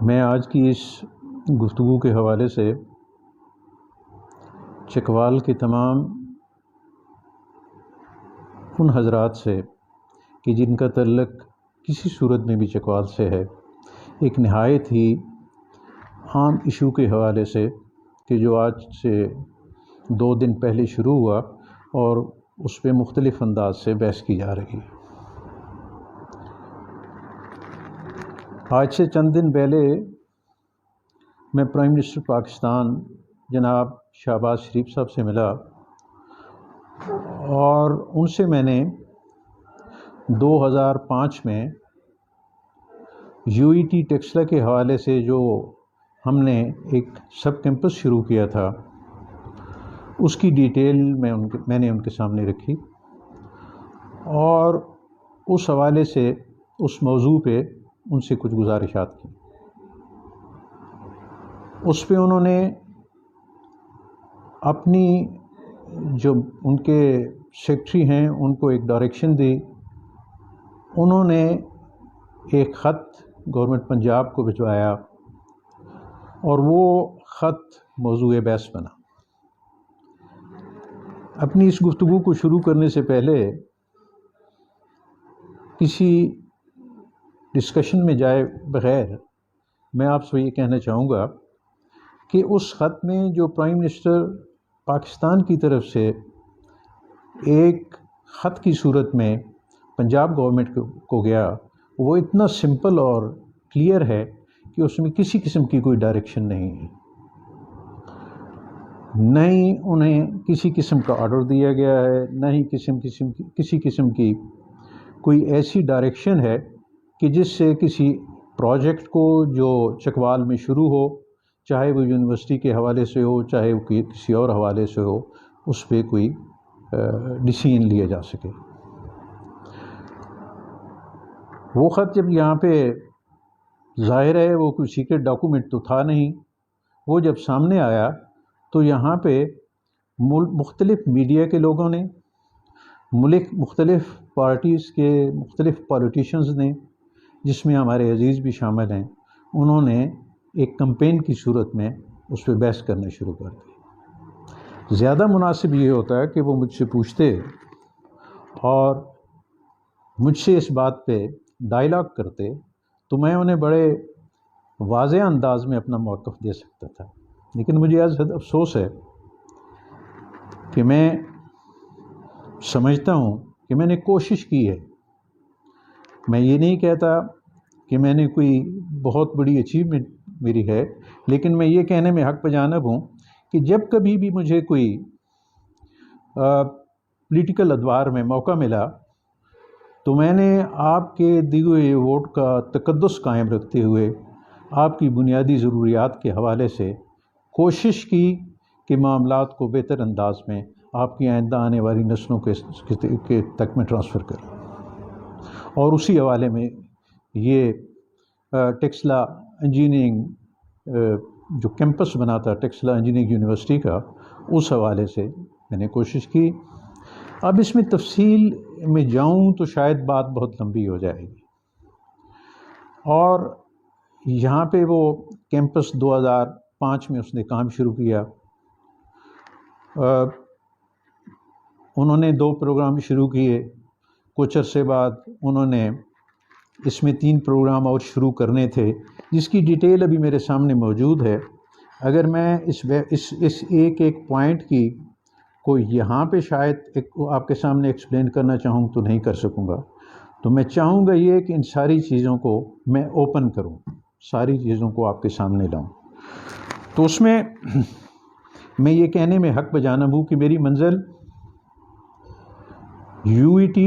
میں آج کی اس گفتگو کے حوالے سے چکوال کے تمام ان حضرات سے کہ جن کا تعلق کسی صورت میں بھی چکوال سے ہے، ایک نہایت ہی عام ایشو کے حوالے سے کہ جو آج سے 2 دن پہلے شروع ہوا اور اس پہ مختلف انداز سے بحث کی جا رہی ہے۔ آج سے چند دن پہلے میں پرائم منسٹر پاکستان جناب شہباز شریف صاحب سے ملا اور ان سے میں نے 2005 میں UET ٹیکسلا کے حوالے سے جو ہم نے ایک سب کیمپس شروع کیا تھا اس کی ڈیٹیل میں نے ان کے سامنے رکھی اور اس حوالے سے اس موضوع پہ ان سے کچھ گزارشات کی۔ اس پہ انہوں نے اپنی جو ان کے سیکریٹری ہیں ان کو ایک ڈائریکشن دی، انہوں نے ایک خط گورنمنٹ پنجاب کو بھجوایا اور وہ خط موضوع بحث بنا۔ اپنی اس گفتگو کو شروع کرنے سے پہلے کسی ڈسکشن میں جائے بغیر میں آپ سے یہ کہنا چاہوں گا کہ اس خط میں جو پرائم منسٹر پاکستان کی طرف سے ایک خط کی صورت میں پنجاب گورنمنٹ کو گیا، وہ اتنا سمپل اور کلیئر ہے کہ اس میں کسی قسم کی کوئی ڈائریکشن نہیں ہے، نہ ہی انہیں کسی قسم کا آرڈر دیا گیا ہے، نہ ہی کسی قسم کی کوئی ایسی ڈائریکشن ہے کہ جس سے کسی پروجیکٹ کو جو چکوال میں شروع ہو، چاہے وہ یونیورسٹی کے حوالے سے ہو، چاہے وہ کسی اور حوالے سے ہو، اس پہ کوئی ڈیسیژن لیا جا سکے۔ وہ خط جب یہاں پہ ظاہر ہے وہ کوئی سیکرٹ ڈاکومنٹ تو تھا نہیں، وہ جب سامنے آیا تو یہاں پہ مختلف میڈیا کے لوگوں نے، مختلف پارٹیز کے مختلف پولیٹیشنز نے، جس میں ہمارے عزیز بھی شامل ہیں، انہوں نے ایک کمپین کی صورت میں اس پہ بحث کرنا شروع کر دی۔ زیادہ مناسب یہ ہوتا ہے کہ وہ مجھ سے پوچھتے اور مجھ سے اس بات پہ ڈائلاگ کرتے تو میں انہیں بڑے واضح انداز میں اپنا موقف دے سکتا تھا، لیکن مجھے آج افسوس ہے کہ میں سمجھتا ہوں کہ میں نے کوشش کی ہے۔ میں یہ نہیں کہتا کہ میں نے کوئی بہت بڑی اچیومنٹ میری ہے، لیکن میں یہ کہنے میں حق بجانب ہوں کہ جب کبھی بھی مجھے کوئی پولیٹیکل ادوار میں موقع ملا تو میں نے آپ کے دیے ہوئے ووٹ کا تقدس قائم رکھتے ہوئے آپ کی بنیادی ضروریات کے حوالے سے کوشش کی کہ معاملات کو بہتر انداز میں آپ کی آئندہ آنے والی نسلوں کے تک میں ٹرانسفر کروں، اور اسی حوالے میں یہ ٹیکسلا انجینئرنگ جو کیمپس بنا تھا ٹیکسلا انجینئرنگ یونیورسٹی کا، اس حوالے سے میں نے کوشش کی۔ اب اس میں تفصیل میں جاؤں تو شاید بات بہت لمبی ہو جائے گی، اور یہاں پہ وہ کیمپس 2005 میں اس نے کام شروع کیا۔ انہوں نے 2 پروگرام شروع کیے، کچھ عرصے بعد انہوں نے اس میں 3 پروگرام اور شروع کرنے تھے، جس کی ڈیٹیل ابھی میرے سامنے موجود ہے۔ اگر میں اس ایک پوائنٹ کی کو یہاں پہ شاید آپ کے سامنے ایکسپلین کرنا چاہوں تو نہیں کر سکوں گا، تو میں چاہوں گا یہ کہ ان ساری چیزوں کو میں اوپن کروں، ساری چیزوں کو آپ کے سامنے لاؤں۔ تو اس میں میں یہ کہنے میں حق بجانب ہوں کہ میری منزل UET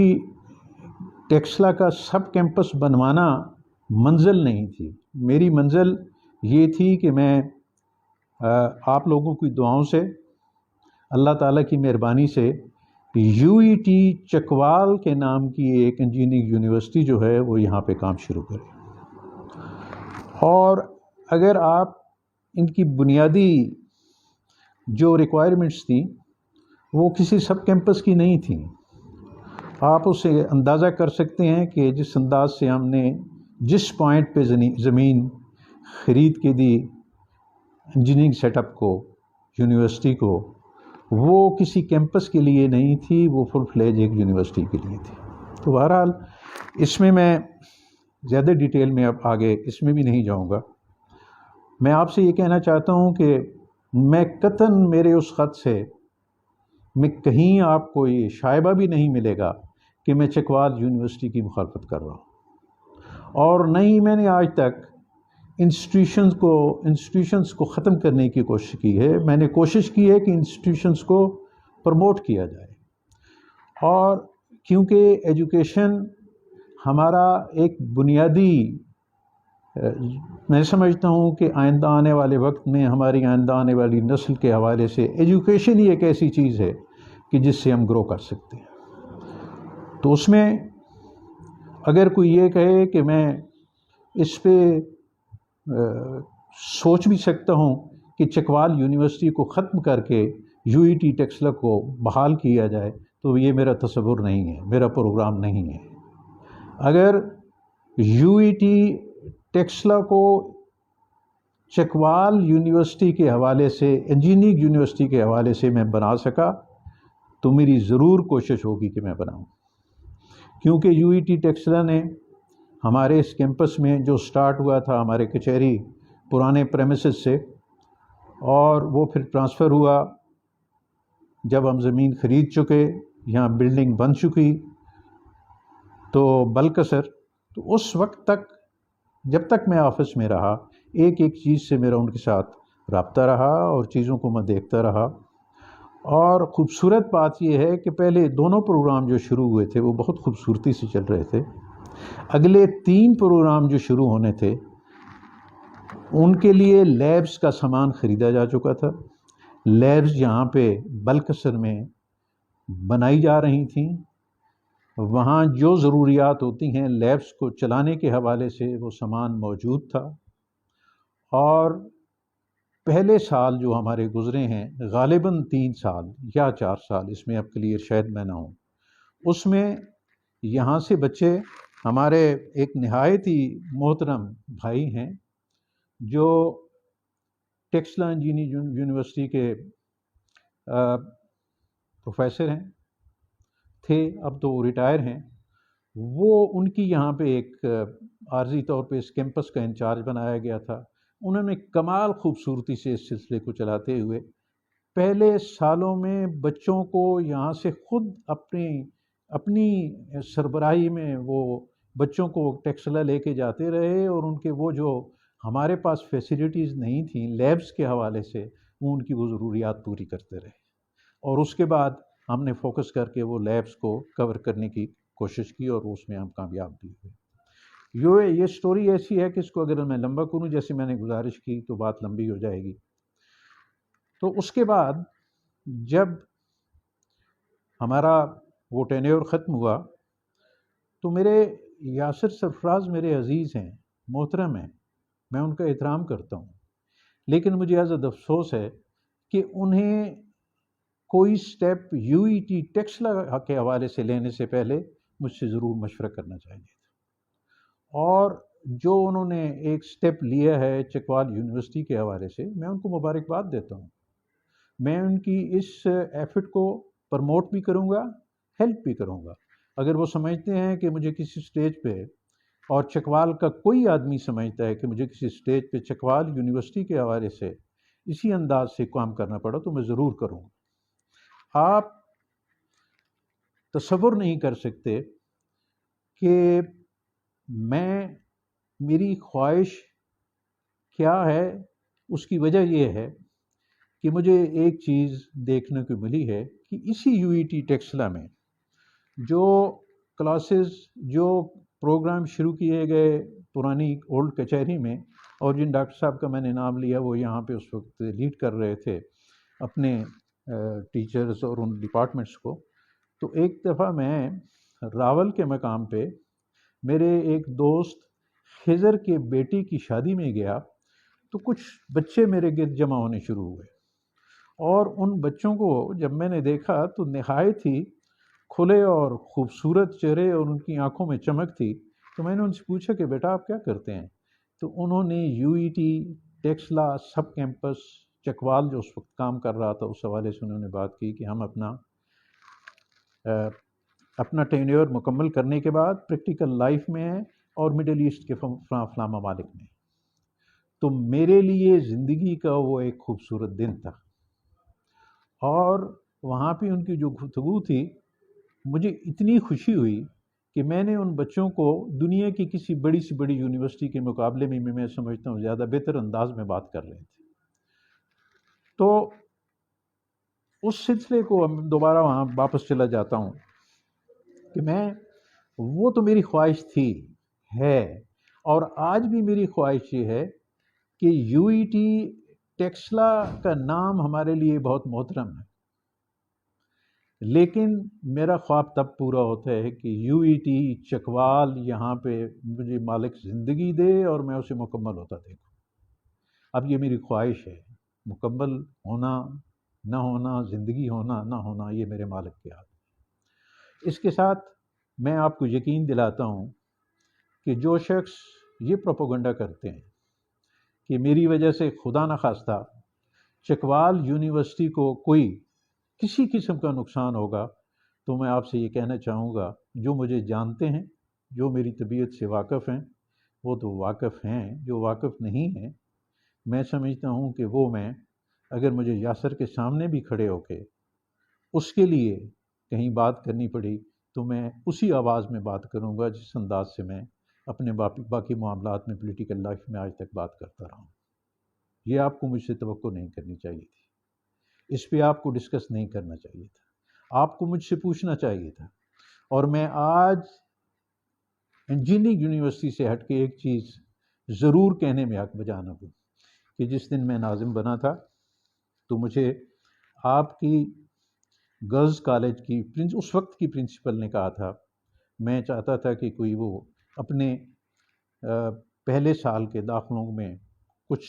ٹیکسلا کا سب کیمپس بنوانا منزل نہیں تھی۔ میری منزل یہ تھی کہ میں آپ لوگوں کی دعاؤں سے، اللہ تعالیٰ کی مہربانی سے UET چکوال کے نام کی ایک انجینئرنگ یونیورسٹی جو ہے وہ یہاں پہ کام شروع کرے، اور اگر آپ ان کی بنیادی جو ریکوائرمنٹس تھیں وہ کسی سب کیمپس کی نہیں تھیں۔ آپ اسے اندازہ کر سکتے ہیں کہ جس انداز سے ہم نے جس پوائنٹ پہ زمین خرید کے دی انجینئرنگ سیٹ اپ کو یونیورسٹی کو، وہ کسی کیمپس کے لیے نہیں تھی، وہ فل فلیج ایک یونیورسٹی کے لیے تھی۔ تو بہرحال اس میں زیادہ ڈیٹیل میں اب آگے اس میں بھی نہیں جاؤں گا۔ میں آپ سے یہ کہنا چاہتا ہوں کہ میں قطعاً میرے اس خط سے میں کہیں آپ کو یہ شائبہ بھی نہیں ملے گا کہ میں چکوال یونیورسٹی کی مخالفت کر رہا ہوں، اور نہ ہی میں نے آج تک انسٹیٹیوشنز کو ختم کرنے کی کوشش کی ہے۔ میں نے کوشش کی ہے کہ انسٹیٹیوشنز کو پروموٹ کیا جائے، اور کیونکہ ایجوکیشن ہمارا ایک بنیادی میں سمجھتا ہوں کہ آئندہ آنے والے وقت میں ہماری آئندہ آنے والی نسل کے حوالے سے ایجوکیشن ہی ایک ایسی چیز ہے کہ جس سے ہم گرو کر سکتے ہیں۔ تو اس میں اگر کوئی یہ کہے کہ میں اس پہ سوچ بھی سکتا ہوں کہ چکوال یونیورسٹی کو ختم کر کے یو ای ٹی ٹیکسلا کو بحال کیا جائے، تو یہ میرا تصور نہیں ہے، میرا پروگرام نہیں ہے۔ اگر یو ای ٹی ٹیکسلا کو چکوال یونیورسٹی کے حوالے سے، انجینئرنگ یونیورسٹی کے حوالے سے میں بنا سکا تو میری ضرور کوشش ہوگی کہ میں بناؤں، کیونکہ یو ای ٹی ٹیکسلا نے ہمارے اس کیمپس میں جو سٹارٹ ہوا تھا ہمارے کچہری پرانے پریمیسز سے، اور وہ پھر ٹرانسفر ہوا جب ہم زمین خرید چکے، یہاں بلڈنگ بن چکی، تو بلکسر، تو اس وقت تک جب تک میں آفس میں رہا ایک چیز سے میرا ان کے ساتھ رابطہ رہا اور چیزوں کو میں دیکھتا رہا۔ اور خوبصورت بات یہ ہے کہ پہلے دونوں پروگرام جو شروع ہوئے تھے وہ بہت خوبصورتی سے چل رہے تھے۔ اگلے 3 پروگرام جو شروع ہونے تھے ان کے لیے لیبز کا سامان خریدا جا چکا تھا۔ لیبز یہاں پہ بلکسر میں بنائی جا رہی تھیں، وہاں جو ضروریات ہوتی ہیں لیبز کو چلانے کے حوالے سے وہ سامان موجود تھا۔ اور پہلے سال جو ہمارے گزرے ہیں، غالباً 3 سال یا 4 سال، اس میں اب کلیئر شاید میں نہ ہوں، اس میں یہاں سے بچے ہمارے ایک نہایت ہی محترم بھائی ہیں جو ٹیکسلا انجینئرنگ یونیورسٹی کے پروفیسر ہیں، تھے، اب تو وہ ریٹائر ہیں۔ وہ ان کی یہاں پہ ایک عارضی طور پہ اس کیمپس کا انچارج بنایا گیا تھا۔ انہوں نے کمال خوبصورتی سے اس سلسلے کو چلاتے ہوئے پہلے سالوں میں بچوں کو یہاں سے خود اپنی سربراہی میں وہ بچوں کو ٹیکسلا لے کے جاتے رہے، اور ان کے وہ جو ہمارے پاس فیسیلیٹیز نہیں تھیں لیبز کے حوالے سے، وہ ان کی وہ ضروریات پوری کرتے رہے، اور اس کے بعد ہم نے فوکس کر کے وہ لیبز کو کور کرنے کی کوشش کی، اور اس میں ہم کامیاب بھی ہوئے۔ یہ سٹوری ایسی ہے کہ اس کو اگر میں لمبا کروں جیسے میں نے گزارش کی تو بات لمبی ہو جائے گی۔ تو اس کے بعد جب ہمارا وہ ٹینیور ختم ہوا تو میرے یاسر سرفراز میرے عزیز ہیں، محترم ہیں، میں ان کا احترام کرتا ہوں، لیکن مجھے ازحد افسوس ہے کہ انہیں کوئی step you E T Taxila کے حوالے سے لینے سے پہلے مجھ سے ضرور مشورہ کرنا چاہیے تھا۔ اور جو انہوں نے ایک سٹیپ لیا ہے چکوال یونیورسٹی کے حوالے سے، میں ان کو مبارکباد دیتا ہوں۔ میں ان کی اس ایفرٹ کو پروموٹ بھی کروں گا، ہیلپ بھی کروں گا۔ اگر وہ سمجھتے ہیں کہ مجھے کسی سٹیج پہ، اور چکوال کا کوئی آدمی سمجھتا ہے کہ مجھے کسی سٹیج پہ چکوال یونیورسٹی کے حوالے سے اسی انداز سے کام کرنا پڑا تو میں ضرور کروں گا۔ آپ تصور نہیں کر سکتے کہ میری خواہش کیا ہے۔ اس کی وجہ یہ ہے کہ مجھے ایک چیز دیکھنے کو ملی ہے کہ اسی یو ای ٹی ٹیکسلا میں جو کلاسز، جو پروگرام شروع کیے گئے پرانی اولڈ کچہری میں، اور جن ڈاکٹر صاحب کا میں نے نام لیا وہ یہاں پہ اس وقت لیڈ کر رہے تھے اپنے ٹیچرز اور ان ڈپارٹمنٹس کو، تو ایک دفعہ میں راول کے مقام پہ میرے ایک دوست خضر کے بیٹی کی شادی میں گیا، تو کچھ بچے میرے گرد جمع ہونے شروع ہوئے، اور ان بچوں کو جب میں نے دیکھا تو نہایت ہی کھلے اور خوبصورت چہرے اور ان کی آنکھوں میں چمک تھی۔ تو میں نے ان سے پوچھا کہ بیٹا آپ کیا کرتے ہیں؟ تو انہوں نے U E T Taxila sub campus Chakwal جو اس وقت کام کر رہا تھا اس حوالے سے انہوں نے بات کی کہ ہم اپنا ٹینیور مکمل کرنے کے بعد پریکٹیکل لائف میں ہیں اور مڈل ایسٹ کے فلاں ممالک میں. تو میرے لیے زندگی کا وہ ایک خوبصورت دن تھا، اور وہاں پہ ان کی جو گفتگو تھی مجھے اتنی خوشی ہوئی کہ میں نے ان بچوں کو دنیا کی کسی بڑی سے بڑی یونیورسٹی کے مقابلے میں سمجھتا ہوں زیادہ بہتر انداز میں بات کر رہے تھے. تو اس سلسلے کو دوبارہ وہاں واپس چلا جاتا ہوں کہ وہ تو میری خواہش تھی ہے، اور آج بھی میری خواہش یہ ہے کہ یو ای ٹی ٹیکسلا کا نام ہمارے لیے بہت محترم ہے، لیکن میرا خواب تب پورا ہوتا ہے کہ یو ای ٹی چکوال یہاں پہ مجھے مالک زندگی دے اور میں اسے مکمل ہوتا دیکھوں. اب یہ میری خواہش ہے، مکمل ہونا نہ ہونا، زندگی ہونا نہ ہونا، یہ میرے مالک کے ہاتھ. اس کے ساتھ میں آپ کو یقین دلاتا ہوں کہ جو شخص یہ پروپیگنڈا کرتے ہیں کہ میری وجہ سے خدا نخواستہ چکوال یونیورسٹی کو کسی قسم کا نقصان ہوگا، تو میں آپ سے یہ کہنا چاہوں گا، جو مجھے جانتے ہیں، جو میری طبیعت سے واقف ہیں، وہ تو واقف ہیں. جو واقف نہیں ہیں، میں سمجھتا ہوں کہ میں اگر مجھے یاسر کے سامنے بھی کھڑے ہو کے اس کے لیے کہیں بات کرنی پڑی تو میں اسی آواز میں بات کروں گا جس انداز سے میں اپنے باقی معاملات میں پولیٹیکل لائف میں آج تک بات کرتا رہا ہوں. یہ آپ کو مجھ سے توقع نہیں کرنی چاہیے تھی، اس پہ آپ کو ڈسکس نہیں کرنا چاہیے تھا، آپ کو مجھ سے پوچھنا چاہیے تھا. اور میں آج انجینئرنگ یونیورسٹی سے ہٹ کے ایک چیز ضرور کہنے میں حق بجانا ہوں کہ جس دن میں ناظم بنا تھا تو مجھے آپ کی گرلز کالج کی اس وقت کی پرنسپل نے کہا تھا، میں چاہتا تھا کہ کوئی وہ اپنے پہلے سال کے داخلوں میں کچھ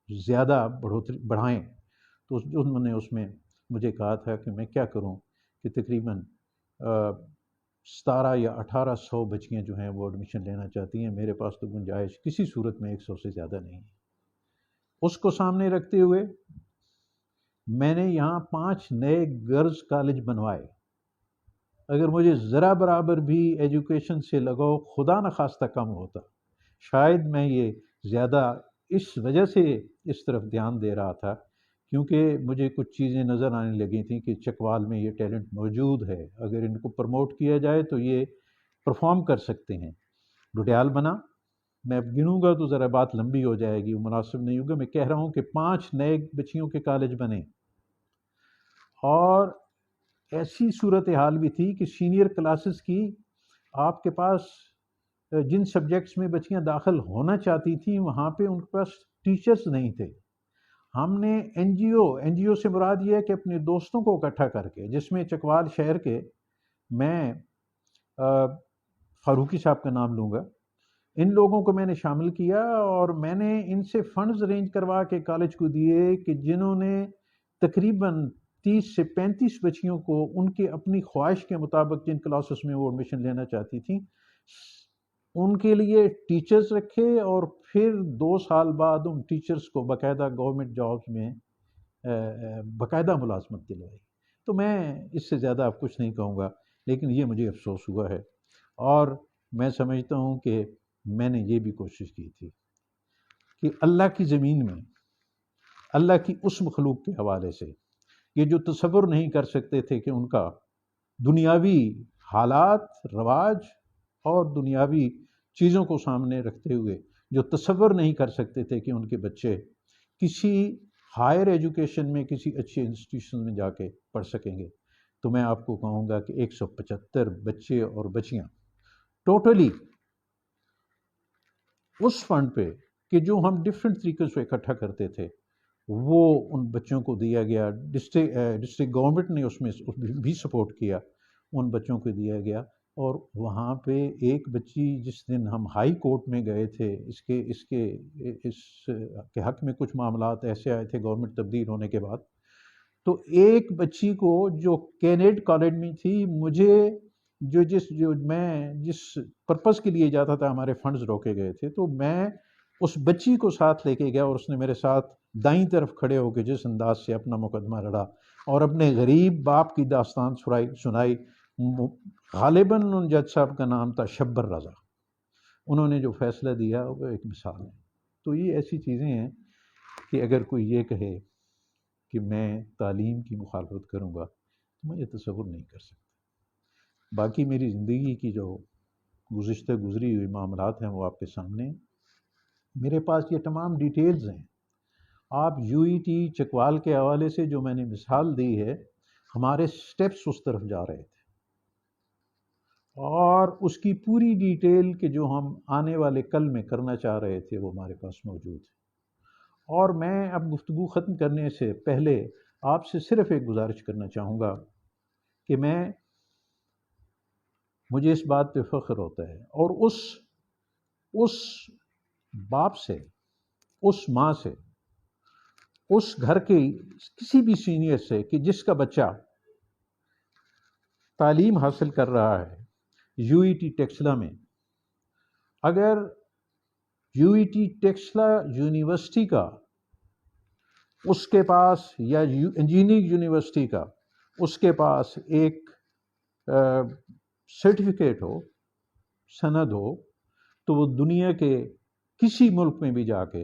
زیادہ بڑھائیں، تو انہوں نے اس میں مجھے کہا تھا کہ میں کیا کروں کہ تقریباً 17 یا 1800 بچیاں جو ہیں وہ ایڈمیشن لینا چاہتی ہیں، میرے پاس تو گنجائش کسی صورت میں 100 سے زیادہ نہیں ہے. اس کو سامنے رکھتے ہوئے میں نے یہاں 5 نئے گرلز کالج بنوائے. اگر مجھے ذرا برابر بھی ایجوکیشن سے لگاؤ خدا نخواستہ کم ہوتا، شاید میں یہ زیادہ اس وجہ سے اس طرف دھیان دے رہا تھا کیونکہ مجھے کچھ چیزیں نظر آنے لگی تھیں کہ چکوال میں یہ ٹیلنٹ موجود ہے، اگر ان کو پروموٹ کیا جائے تو یہ پرفارم کر سکتے ہیں. ڈڈیال بنا، میں گنوں گا تو ذرا بات لمبی ہو جائے گی، مناسب نہیں ہوگا. میں کہہ رہا ہوں کہ 5 نئے بچیوں کے کالج بنے، اور ایسی صورتحال بھی تھی کہ سینئر کلاسز کی آپ کے پاس جن سبجیکٹس میں بچیاں داخل ہونا چاہتی تھیں وہاں پہ ان کے پاس ٹیچرز نہیں تھے. ہم نے این جی او سے مراد یہ ہے کہ اپنے دوستوں کو اکٹھا کر کے، جس میں چکوال شہر کے میں فاروقی صاحب کا نام لوں گا، ان لوگوں کو میں نے شامل کیا اور میں نے ان سے فنڈز ارینج کروا کے کالج کو دیے کہ جنہوں نے تقریباً 30 سے 35 بچیوں کو ان کے اپنی خواہش کے مطابق جن کلاسز میں وہ ایڈمیشن لینا چاہتی تھیں ان کے لیے ٹیچرز رکھے، اور پھر 2 سال بعد ان ٹیچرز کو باقاعدہ گورنمنٹ جابز میں باقاعدہ ملازمت دلوائی. تو میں اس سے زیادہ اب کچھ نہیں کہوں گا، لیکن یہ مجھے افسوس ہوا ہے، اور میں سمجھتا ہوں کہ میں نے یہ بھی کوشش کی تھی کہ اللہ کی زمین میں اللہ کی اس مخلوق کے حوالے سے یہ جو تصور نہیں کر سکتے تھے کہ ان کا دنیاوی حالات، رواج اور دنیاوی چیزوں کو سامنے رکھتے ہوئے جو تصور نہیں کر سکتے تھے کہ ان کے بچے کسی ہائر ایجوکیشن میں کسی اچھے انسٹیٹیوشن میں جا کے پڑھ سکیں گے، تو میں آپ کو کہوں گا کہ 175 بچے اور بچیاں ٹوٹلی اس فنڈ پہ کہ جو ہم ڈفرینٹ طریقے سے اکٹھا کرتے تھے وہ ان بچوں کو دیا گیا. ڈسٹرکٹ گورنمنٹ نے اس میں بھی سپورٹ کیا، ان بچوں کو دیا گیا. اور وہاں پہ ایک بچی، جس دن ہم ہائی کورٹ میں گئے تھے اس کے حق میں کچھ معاملات ایسے آئے تھے گورنمنٹ تبدیل ہونے کے بعد، تو ایک بچی کو جو کینیڈ کالج میں تھی، مجھے میں جس پرپس کے لیے جاتا تھا، ہمارے فنڈز روکے گئے تھے، تو میں اس بچی کو ساتھ لے کے گیا اور اس نے میرے ساتھ دائیں طرف کھڑے ہو کے جس انداز سے اپنا مقدمہ لڑا اور اپنے غریب باپ کی داستان سنائی. غالباً ان جج صاحب کا نام تھا شبر رضا. انہوں نے جو فیصلہ دیا وہ ایک مثال ہے. تو یہ ایسی چیزیں ہیں کہ اگر کوئی یہ کہے کہ میں تعلیم کی مخالفت کروں گا تو میں یہ تصور نہیں کر سکتا. باقی میری زندگی کی جو گزری ہوئی معاملات ہیں وہ آپ کے سامنے ہیں. میرے پاس یہ تمام ڈیٹیلز ہیں. آپ یو ای ٹی چکوال کے حوالے سے جو میں نے مثال دی ہے، ہمارے سٹیپس اس طرف جا رہے تھے اور اس کی پوری ڈیٹیل کہ جو ہم آنے والے کل میں کرنا چاہ رہے تھے وہ ہمارے پاس موجود ہے. اور میں اب گفتگو ختم کرنے سے پہلے آپ سے صرف ایک گزارش کرنا چاہوں گا کہ مجھے اس بات پہ فخر ہوتا ہے اور اس باپ سے، اس ماں سے، اس گھر کے کسی بھی سینئر سے کہ جس کا بچہ تعلیم حاصل کر رہا ہے یو ای ٹی ٹیکسلا میں، اگر you E T Taxila university کا اس کے پاس یا انجینئرنگ یونیورسٹی کا اس کے پاس ایک سرٹیفکیٹ ہو، سند ہو، تو وہ دنیا کے کسی ملک میں بھی جا کے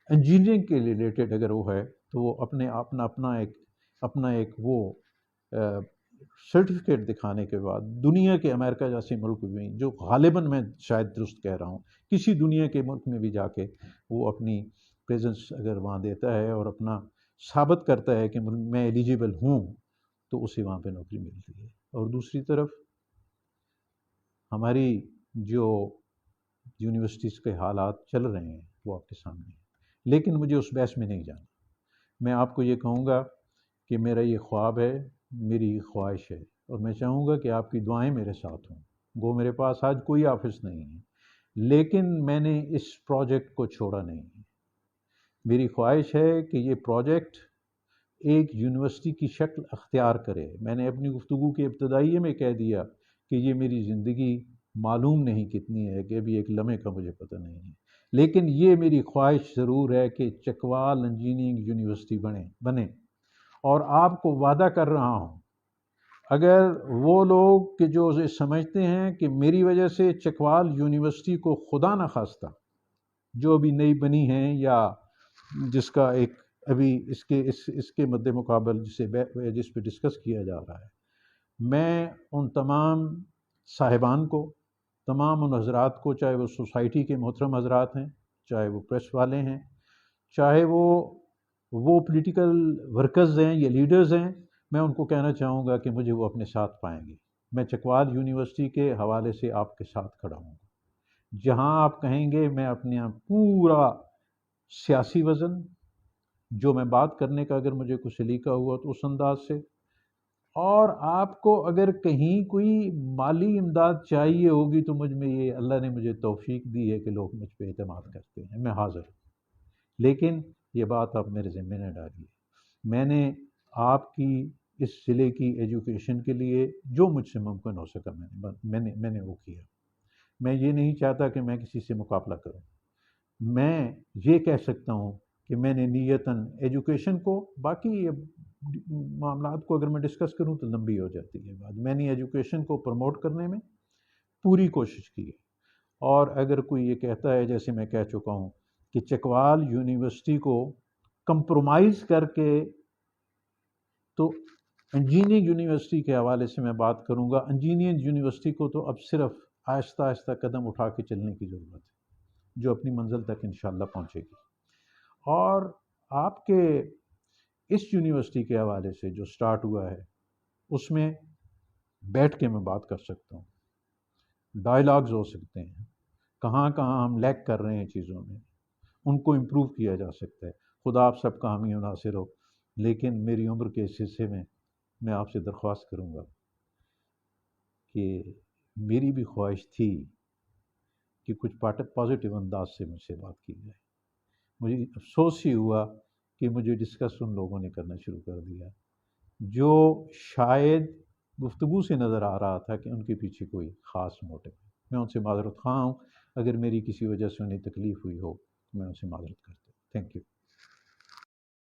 انجینئرنگ کے ریلیٹڈ اگر وہ ہے تو وہ اپنا ایک وہ سرٹیفکیٹ دکھانے کے بعد دنیا کے امریکہ جیسے ملک میں، جو غالباً میں شاید درست کہہ رہا ہوں، کسی دنیا کے ملک میں بھی جا کے وہ اپنی پریزنس اگر وہاں دیتا ہے اور اپنا ثابت کرتا ہے کہ میں ایلیجیبل ہوں تو اسے وہاں پہ نوکری ملتی ہے. اور دوسری طرف ہماری جو یونیورسٹیز کے حالات چل رہے ہیں وہ آپ کے سامنے ہیں، لیکن مجھے اس بحث میں نہیں جانا. میں آپ کو یہ کہوں گا کہ میرا یہ خواب ہے، میری یہ خواہش ہے، اور میں چاہوں گا کہ آپ کی دعائیں میرے ساتھ ہوں. وہ میرے پاس آج کوئی آفس نہیں ہے لیکن میں نے اس پروجیکٹ کو چھوڑا نہیں ہے. میری خواہش ہے کہ یہ پروجیکٹ ایک یونیورسٹی کی شکل اختیار کرے. میں نے اپنی گفتگو کے ابتدائیے میں کہہ دیا کہ یہ میری زندگی معلوم نہیں کتنی ہے، کہ ابھی ایک لمحے کا مجھے پتہ نہیں ہے، لیکن یہ میری خواہش ضرور ہے کہ چکوال انجینئرنگ یونیورسٹی بنے. اور آپ کو وعدہ کر رہا ہوں، اگر وہ لوگ کہ جو سمجھتے ہیں کہ میری وجہ سے چکوال یونیورسٹی کو خدا نخواستہ جو ابھی نئی بنی ہیں یا جس کا ایک ابھی اس کے مد مقابل جس پہ ڈسکس کیا جا رہا ہے، میں ان تمام صاحبان کو، تمام ان حضرات کو، چاہے وہ سوسائٹی کے محترم حضرات ہیں، چاہے وہ پریس والے ہیں، چاہے وہ پولیٹیکل ورکرز ہیں یا لیڈرز ہیں، میں ان کو کہنا چاہوں گا کہ مجھے وہ اپنے ساتھ پائیں گے. میں چکوال یونیورسٹی کے حوالے سے آپ کے ساتھ کھڑا ہوں گا. جہاں آپ کہیں گے میں اپنے پورا سیاسی وزن جو میں بات کرنے کا اگر مجھے کچھ سلیقہ ہوا تو اس انداز سے، اور آپ کو اگر کہیں کوئی مالی امداد چاہیے ہوگی تو مجھ میں یہ اللہ نے مجھے توفیق دی ہے کہ لوگ مجھ پہ اعتماد کرتے ہیں، میں حاضر ہوں. لیکن یہ بات آپ میرے ذمہ نہ ڈالیے. میں نے آپ کی اس ضلع کی ایجوکیشن کے لیے جو مجھ سے ممکن ہو سکا میں نے وہ کیا. میں یہ نہیں چاہتا کہ میں کسی سے مقابلہ کروں. میں یہ کہہ سکتا ہوں کہ میں نے نیتاً ایجوکیشن کو، باقی معاملات کو اگر میں ڈسکس کروں تو لمبی ہو جاتی ہے بات، میں نے ایجوکیشن کو پروموٹ کرنے میں پوری کوشش کی ہے. اور اگر کوئی یہ کہتا ہے جیسے میں کہہ چکا ہوں کہ چکوال یونیورسٹی کو کمپرومائز کر کے، تو انجینئرنگ یونیورسٹی کے حوالے سے میں بات کروں گا. انجینئرنگ یونیورسٹی کو تو اب صرف آہستہ آہستہ قدم اٹھا کے چلنے کی ضرورت ہے جو اپنی منزل تک انشاءاللہ پہنچے گی. اور آپ کے اس یونیورسٹی کے حوالے سے جو سٹارٹ ہوا ہے اس میں بیٹھ کے میں بات کر سکتا ہوں، ڈائلاگز ہو سکتے ہیں، کہاں کہاں ہم لیک کر رہے ہیں چیزوں میں، ان کو امپروو کیا جا سکتا ہے. خدا آپ سب کا حامی و ناصر ہو. لیکن میری عمر کے اس حصے میں آپ سے درخواست کروں گا کہ میری بھی خواہش تھی کہ کچھ پازیٹیو انداز سے مجھ سے بات کی جائے. مجھے افسوس ہی ہوا کہ مجھے ڈسکس ان لوگوں نے کرنا شروع کر دیا جو شاید گفتگو سے نظر آ رہا تھا کہ ان کے پیچھے کوئی خاص موٹو ہے. میں ان سے معذرت خواہ ہوں اگر میری کسی وجہ سے انہیں تکلیف ہوئی ہو. میں ان سے معذرت کرتا ہوں. Thank you.